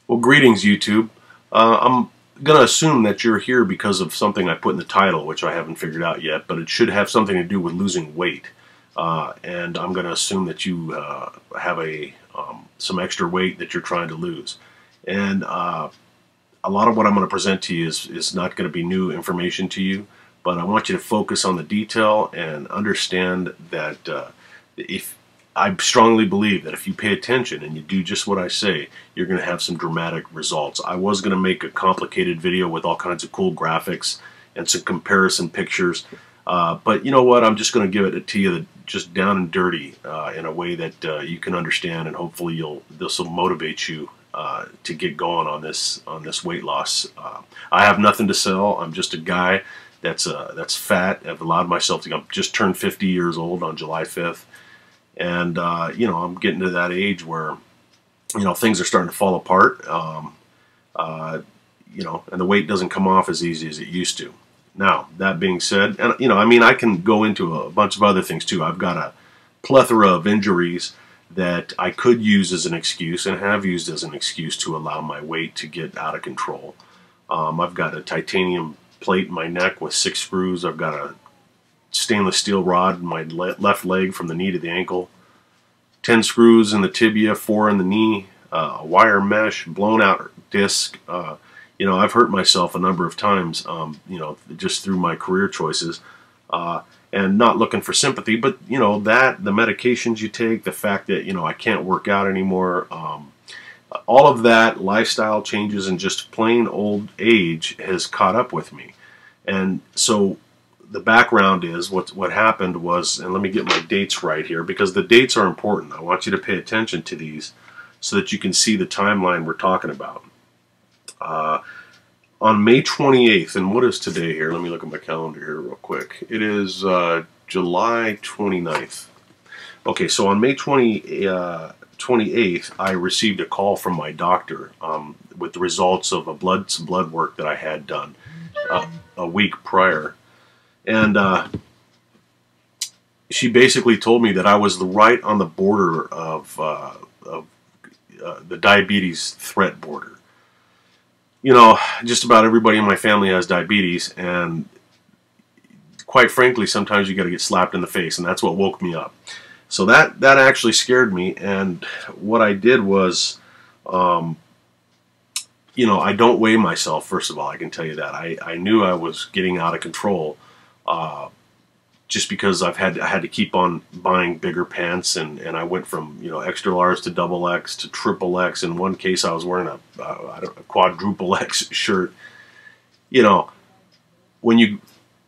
Well, greetings, YouTube. I'm going to assume that you're here because of something I put in the title, which I haven't figured out yet, but it should have something to do with losing weight. And I'm going to assume that you have some extra weight that you're trying to lose. And a lot of what I'm going to present to you is not going to be new information to you, but I want you to focus on the detail and understand that I strongly believe that if you pay attention and you do just what I say, you're going to have some dramatic results. I was going to make a complicated video with all kinds of cool graphics and some comparison pictures, but you know what? I'm just going to give it to you just down and dirty in a way that you can understand, and hopefully this will motivate you to get going on this weight loss. I have nothing to sell. I'm just a guy that's fat. I've allowed myself to. I'm just turned 50 years old on July 5th. And, you know, I'm getting to that age where, you know, things are starting to fall apart, you know, and the weight doesn't come off as easy as it used to. Now, that being said, and, you know, I mean, I can go into a bunch of other things, too. I've got a plethora of injuries that I could use as an excuse and have used as an excuse to allow my weight to get out of control. I've got a titanium plate in my neck with 6 screws. I've got a stainless steel rod in my left leg from the knee to the ankle, 10 screws in the tibia, 4 in the knee, a wire mesh, blown out disc. You know, I've hurt myself a number of times, you know, just through my career choices, and not looking for sympathy, but, you know, the medications you take, the fact that, you know, I can't work out anymore, all of that, lifestyle changes and just plain old age has caught up with me. And so the background is what happened was, and let me get my dates right here because the dates are important. I want you to pay attention to these so that you can see the timeline we're talking about. On May 28th, and what is today here? Let me look at my calendar here real quick. It is July 29th. Okay, so on May 28th, I received a call from my doctor with the results of some blood work that I had done a week prior. And she basically told me that I was right on the border of the diabetes threat border. You know, just about everybody in my family has diabetes, and quite frankly, sometimes you got to get slapped in the face, and that's what woke me up. So that actually scared me, and what I did was, you know, I don't weigh myself, first of all, I can tell you that. I knew I was getting out of control. Just because I had to keep on buying bigger pants, and I went from, you know, extra large to double X to triple X. In one case, I was wearing a quadruple X shirt. You know, when you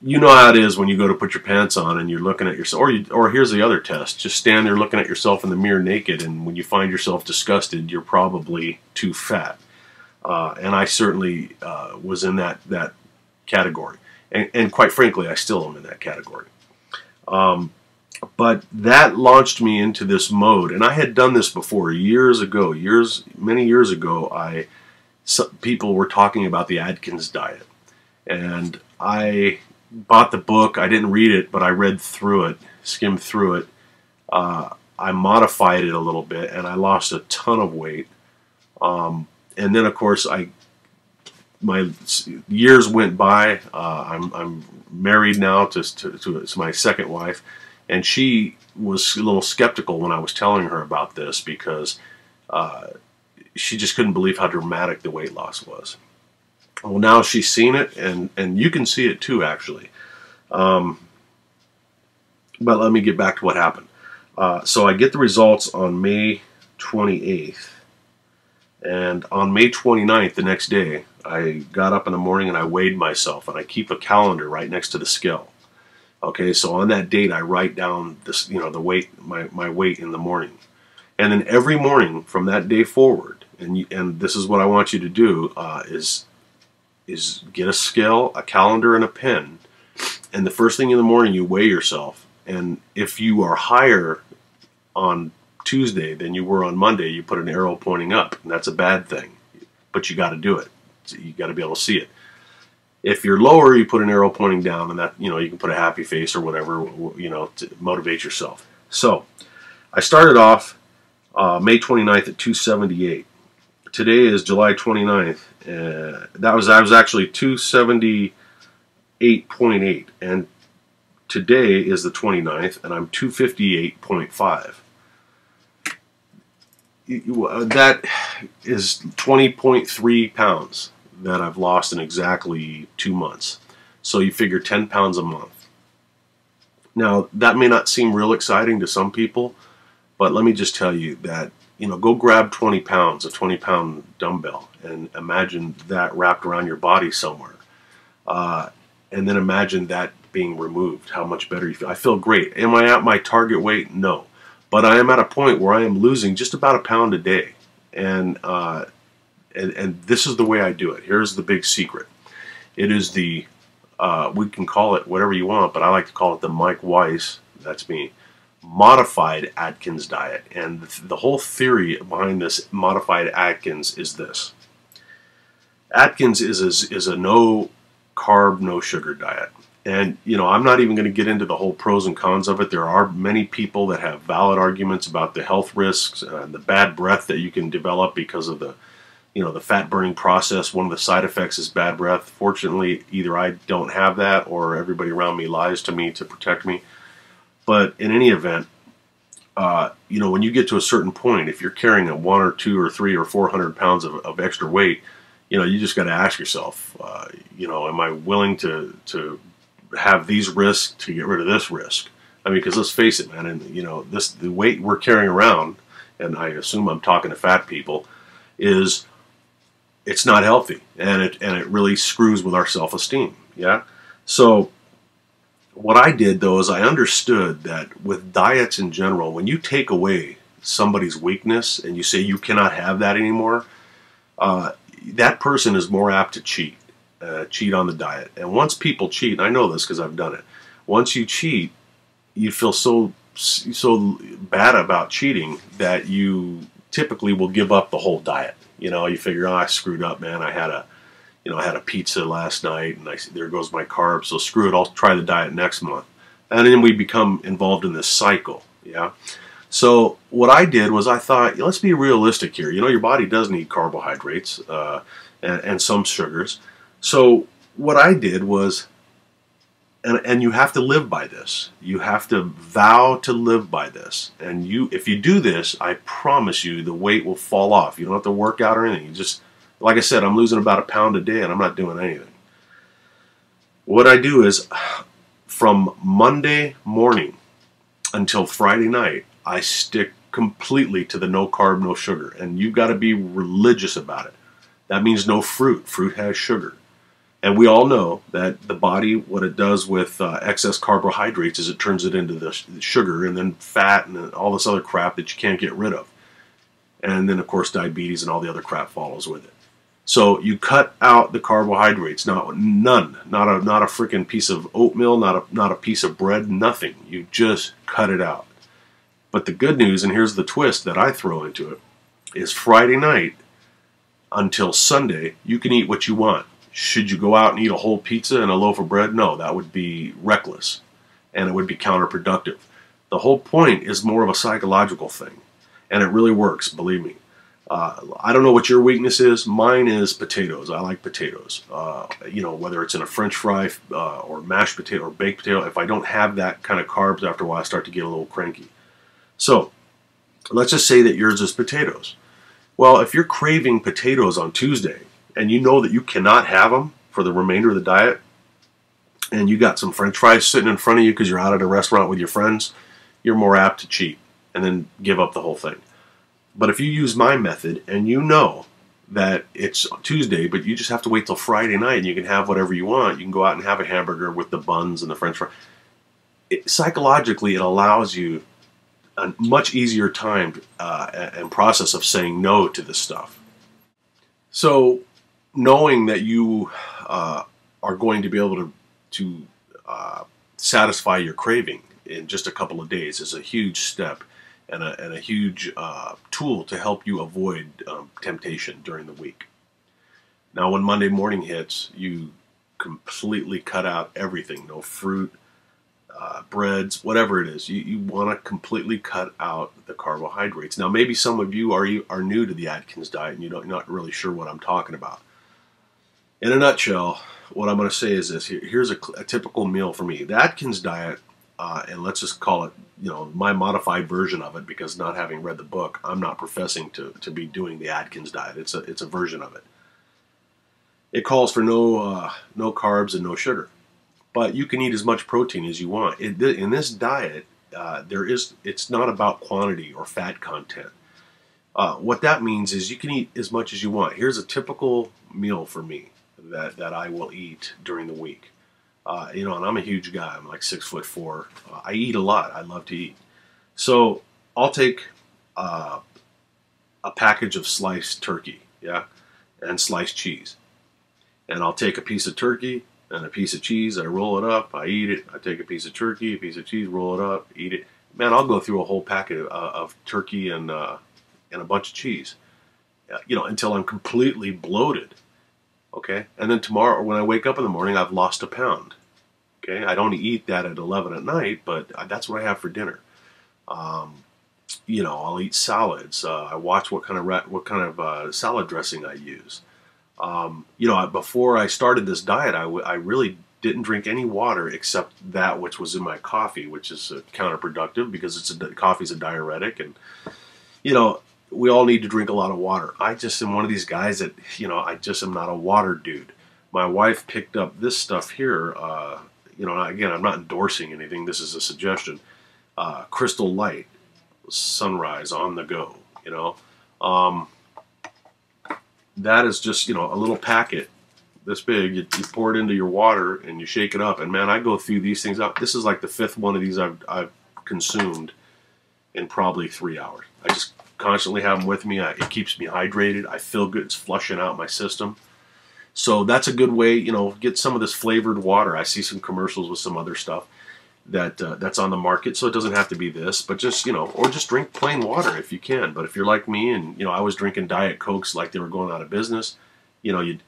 know how it is when you go to put your pants on and you're looking at yourself, or here's the other test: just stand there looking at yourself in the mirror naked, and when you find yourself disgusted, you're probably too fat. And I certainly was in that category. And quite frankly, I still am in that category. But that launched me into this mode, and I had done this before years ago. Many years ago, people were talking about the Atkins diet, and I bought the book. I didn't read it, but I read through it, skimmed through it. I modified it a little bit, and I lost a ton of weight. And then, of course, my years went by. I'm married now to my second wife, and she was a little skeptical when I was telling her about this because she just couldn't believe how dramatic the weight loss was. Well, now she's seen it, and you can see it too, actually. But let me get back to what happened. So I get the results on May 28th. And on May 29th, the next day, I got up in the morning and I weighed myself. And I keep a calendar right next to the scale. Okay, so on that date, I write down this, the weight, my weight in the morning. And then every morning from that day forward, and this is what I want you to do, is get a scale, a calendar, and a pen. And the first thing in the morning, you weigh yourself. And if you are higher on Tuesday than you were on Monday, you put an arrow pointing up. And that's a bad thing. But you got to do it. You got to be able to see it. If you're lower, you put an arrow pointing down, and that, you can put a happy face or whatever, to motivate yourself. So I started off May 29th at 278. Today is July 29th. I was actually 278.8, and today is the 29th, and I'm 258.5. That is 20.3 pounds that I've lost in exactly 2 months. So you figure 10 pounds a month. Now, that may not seem real exciting to some people, but let me just tell you that, go grab 20 pounds, a 20-pound dumbbell, and imagine that wrapped around your body somewhere. And then imagine that being removed, how much better you feel. I feel great. Am I at my target weight? No. But I am at a point where I am losing just about a pound a day. And this is the way I do it. Here's the big secret. It is the, we can call it whatever you want, but I like to call it the Mike Weiss, that's me, modified Atkins diet. And the whole theory behind this modified Atkins is this. Atkins is a no carb, no sugar diet. And, I'm not even going to get into the whole pros and cons of it. There are many people that have valid arguments about the health risks and the bad breath that you can develop because of the, the fat burning process. One of the side effects is bad breath. Fortunately, either I don't have that or everybody around me lies to me to protect me. But in any event, when you get to a certain point, if you're carrying a 1 or 2 or 3 or 400 pounds of extra weight, you just got to ask yourself, am I willing to have these risks to get rid of this risk? I mean, because let's face it, man, and the weight we're carrying around, and I assume I'm talking to fat people, it's not healthy, and it really screws with our self-esteem. Yeah. So what I did though is I understood that with diets in general, when you take away somebody's weakness and you say you cannot have that anymore, that person is more apt to cheat on the diet. And once people cheat, I know this because I've done it, once you cheat, you feel so bad about cheating that you typically will give up the whole diet. You figure, oh, I screwed up, man. I had a pizza last night, and there goes my carbs. So screw it. I'll try the diet next month, and then we become involved in this cycle. Yeah. So what I did was I thought, let's be realistic here. Your body does need carbohydrates and some sugars. So what I did was, and you have to live by this. You have to vow to live by this. And if you do this, I promise you the weight will fall off. You don't have to work out or anything. You just, like I said, I'm losing about a pound a day and I'm not doing anything. What I do is from Monday morning until Friday night, I stick completely to the no carb, no sugar. And you've got to be religious about it. That means no fruit. Fruit has sugar. And we all know that the body, what it does with excess carbohydrates is it turns it into the sugar and then fat and all this other crap that you can't get rid of. And then, of course, diabetes and all the other crap follows with it. So you cut out the carbohydrates, not a freaking piece of oatmeal, not a piece of bread, nothing. You just cut it out. But the good news, and here's the twist that I throw into it, is Friday night until Sunday, you can eat what you want. Should you go out and eat a whole pizza and a loaf of bread? No, that would be reckless, and it would be counterproductive. The whole point is more of a psychological thing, and it really works, believe me. I don't know what your weakness is. Mine is potatoes. I like potatoes. Whether it's in a French fry or mashed potato or baked potato, if I don't have that kind of carbs after a while, I start to get a little cranky. So let's just say that yours is potatoes. Well, if you're craving potatoes on Tuesday and you know that you cannot have them for the remainder of the diet, and you got some French fries sitting in front of you because you're out at a restaurant with your friends, you're more apt to cheat and then give up the whole thing. But if you use my method and you know that it's Tuesday, but you just have to wait till Friday night and you can have whatever you want, you can go out and have a hamburger with the buns and the French fries. Psychologically, it allows you a much easier time and process of saying no to this stuff. So, knowing that you are going to be able to satisfy your craving in just a couple of days is a huge step and a huge tool to help you avoid temptation during the week. Now, when Monday morning hits, you completely cut out everything. No fruit, breads, whatever it is. You want to completely cut out the carbohydrates. Now, maybe some of you are new to the Atkins diet and you're not really sure what I'm talking about. In a nutshell, what I'm going to say is this. Here's a typical meal for me. The Atkins diet, and let's just call it, my modified version of it, because not having read the book, I'm not professing to be doing the Atkins diet. It's a version of it. It calls for no carbs and no sugar, but you can eat as much protein as you want. In this diet, it's not about quantity or fat content. What that means is you can eat as much as you want. Here's a typical meal for me that I will eat during the week. And I'm a huge guy. I'm like 6'4". I eat a lot. I love to eat. So I'll take a package of sliced turkey, and sliced cheese. And I'll take a piece of turkey and a piece of cheese. I roll it up. I eat it. I take a piece of turkey, a piece of cheese, roll it up, eat it. Man, I'll go through a whole packet of turkey and a bunch of cheese, until I'm completely bloated. Okay, and then tomorrow when I wake up in the morning, I've lost a pound. Okay, I don't eat that at 11 at night, but that's what I have for dinner. I'll eat salads. I watch what kind of salad dressing I use. Before I started this diet, I really didn't drink any water except that which was in my coffee, which is counterproductive because coffee's a diuretic, and we all need to drink a lot of water. I just am one of these guys that, I just am not a water dude. My wife picked up this stuff here. Again, I'm not endorsing anything. This is a suggestion. Crystal Light, Sunrise on the go. That is just, a little packet this big. You pour it into your water and you shake it up. And man, I go through these things out. This is like the 5th one of these I've consumed in probably 3 hours. I just constantly have them with me. It keeps me hydrated. I feel good. It's flushing out my system. So that's a good way, get some of this flavored water. I see some commercials with some other stuff that's on the market, so it doesn't have to be this, but just, or just drink plain water if you can. But if you're like me and, I was drinking Diet Cokes like they were going out of business,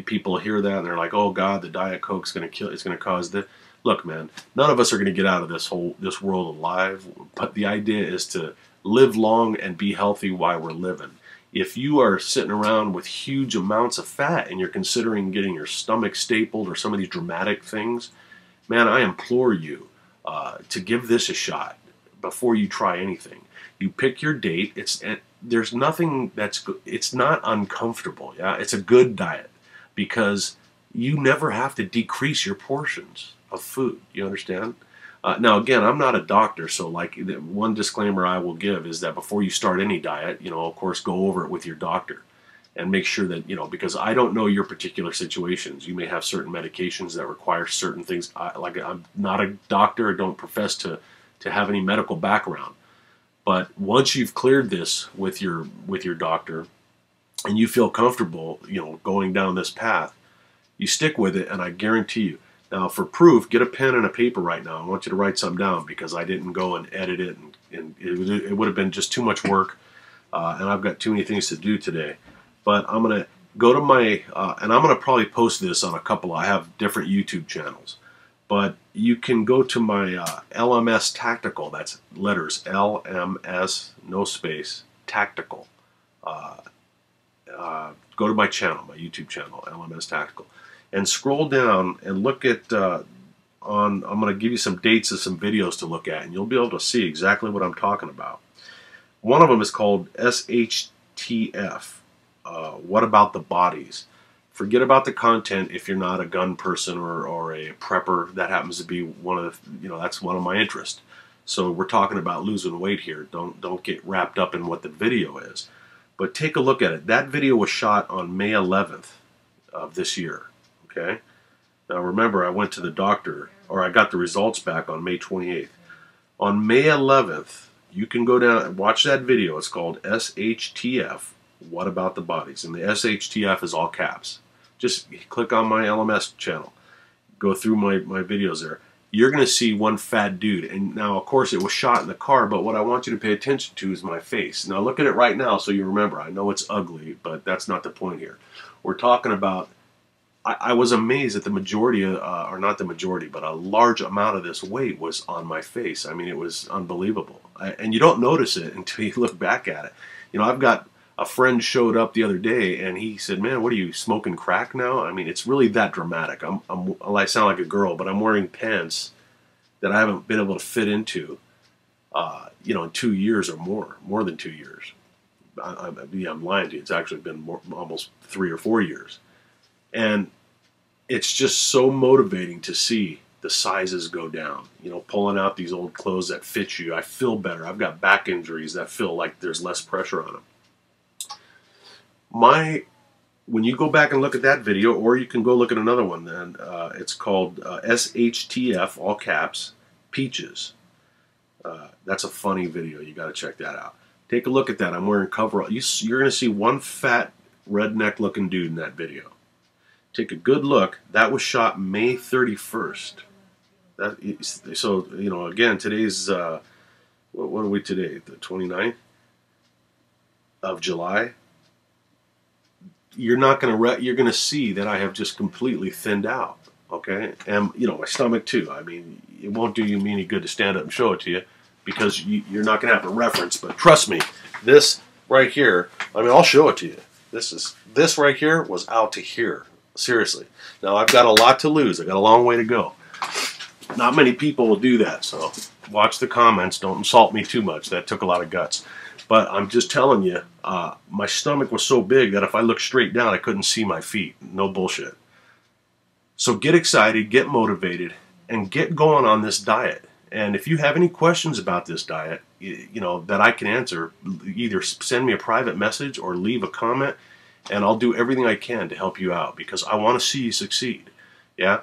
people hear that and they're like, oh God, the Diet Coke's going to kill, it's going to cause this. Look, man, none of us are going to get out of this world alive, but the idea is to live long and be healthy while we're living. If you are sitting around with huge amounts of fat and you're considering getting your stomach stapled or some of these dramatic things, man, I implore you to give this a shot before you try anything. You pick your date. There's nothing it's not uncomfortable. Yeah, it's a good diet because you never have to decrease your portions of food. You understand? Now, again, I'm not a doctor, so like one disclaimer I will give is that before you start any diet, of course, go over it with your doctor and make sure that, because I don't know your particular situations. You may have certain medications that require certain things. I'm not a doctor. I don't profess to have any medical background. But once you've cleared this with your doctor and you feel comfortable, going down this path, you stick with it, and I guarantee you. Now, for proof, get a pen and a paper right now. I want you to write something down because I didn't go and edit it, and it would have been just too much work, and I've got too many things to do today. But I'm going to go to my, and I'm going to probably post this on I have different YouTube channels. But you can go to my LMS Tactical. That's letters, LMS, no space, Tactical. Go to my channel, my YouTube channel, LMS Tactical. And scroll down and look at, I'm going to give you some dates of some videos to look at, and you'll be able to see exactly what I'm talking about. One of them is called SHTF, What about the bodies? Forget about the content if you're not a gun person or a prepper. That happens to be one of the, that's one of my interests. So we're talking about losing weight here. Don't get wrapped up in what the video is. But take a look at it. That video was shot on May 11th of this year. Okay? Now remember, I went to the doctor, or I got the results back on May 28th. On May 11th, you can go down and watch that video. It's called SHTF, What About the Bodies? And the SHTF is all caps. Just click on my LMS channel. Go through my videos there. You're going to see one fat dude. And now, of course, it was shot in the car, but what I want you to pay attention to is my face. Now, look at it right now so you remember. I know it's ugly, but that's not the point here. We're talking about, I was amazed that the majority, or not the majority, but a large amount of this weight was on my face. I mean, it was unbelievable. And you don't notice it until you look back at it. I've got a friend showed up the other day, and he said, "Man, what are you, smoking crack now?" I mean, it's really that dramatic. I sound like a girl, but I'm wearing pants that I haven't been able to fit into, in 2 years or more than 2 years. I'm lying to you. It's actually been almost 3 or 4 years. And it's just so motivating to see the sizes go down. Pulling out these old clothes that fit you. I feel better. I've got back injuries that feel like there's less pressure on them. When you go back and look at that video, or you can go look at another one, then it's called SHTF, all caps, Peaches. That's a funny video. You got to check that out. Take a look at that. I'm wearing coverall. You're going to see one fat redneck-looking dude in that video. Take a good look. That was shot May 31st. So again, today's what are we today? The 29th of July. You're going to see that I have just completely thinned out, okay? And, my stomach too. I mean, it won't do you any good to stand up and show it to you because you're not going to have a reference. But trust me, this right here, I mean, I'll show it to you. This right here was out to here. Seriously. Now, I've got a lot to lose. I've got a long way to go. Not many people will do that, so watch the comments. Don't insult me too much. That took a lot of guts. But I'm just telling you, my stomach was so big that if I looked straight down, I couldn't see my feet. No bullshit. So get excited, get motivated, and get going on this diet. And if you have any questions about this diet, that I can answer, either send me a private message or leave a comment, and I'll do everything I can to help you out because I want to see you succeed. Yeah,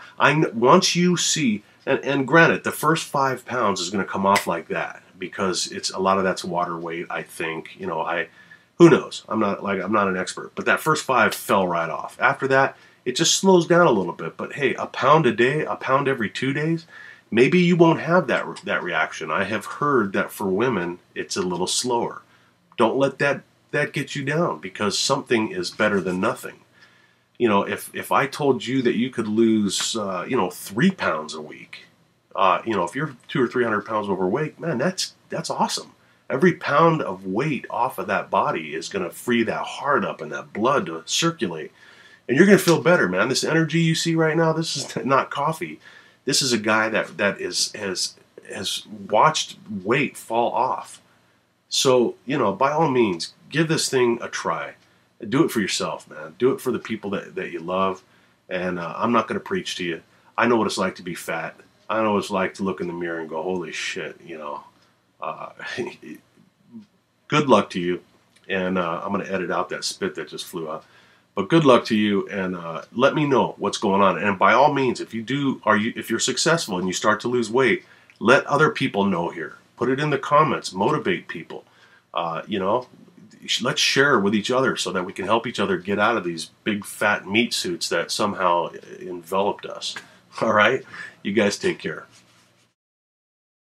once you see, and granted, the first 5 pounds is going to come off like that. Because it's a lot of that's water weight, I think. Who knows? I'm not an expert, but that first 5 fell right off. After that, it just slows down a little bit. But hey, a pound a day, a pound every 2 days, maybe you won't have that reaction. I have heard that for women, it's a little slower. Don't let that get you down because something is better than nothing. If I told you that you could lose 3 pounds a week. If you're 200 or 300 pounds overweight, man, that's awesome. Every pound of weight off of that body is going to free that heart up and that blood to circulate. And you're going to feel better, man. This energy you see right now, this is not coffee. This is a guy that has watched weight fall off. So, by all means, give this thing a try. Do it for yourself, man. Do it for the people that you love. And I'm not going to preach to you. I know what it's like to be fat. I know what it's like to look in the mirror and go, holy shit, good luck to you. And I'm going to edit out that spit that just flew out. But good luck to you, and let me know what's going on. And by all means, if you're successful and you start to lose weight, let other people know here. Put it in the comments. Motivate people. Let's share with each other so that we can help each other get out of these big fat meat suits that somehow enveloped us. All right? You guys take care.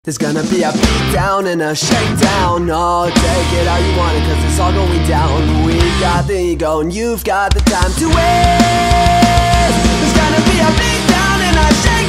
There's gonna be a beat down and a shakedown. Oh, take it how you want it, cause it's all going down. We got the ego and you've got the time to waste. There's gonna be a beat down and a shakedown.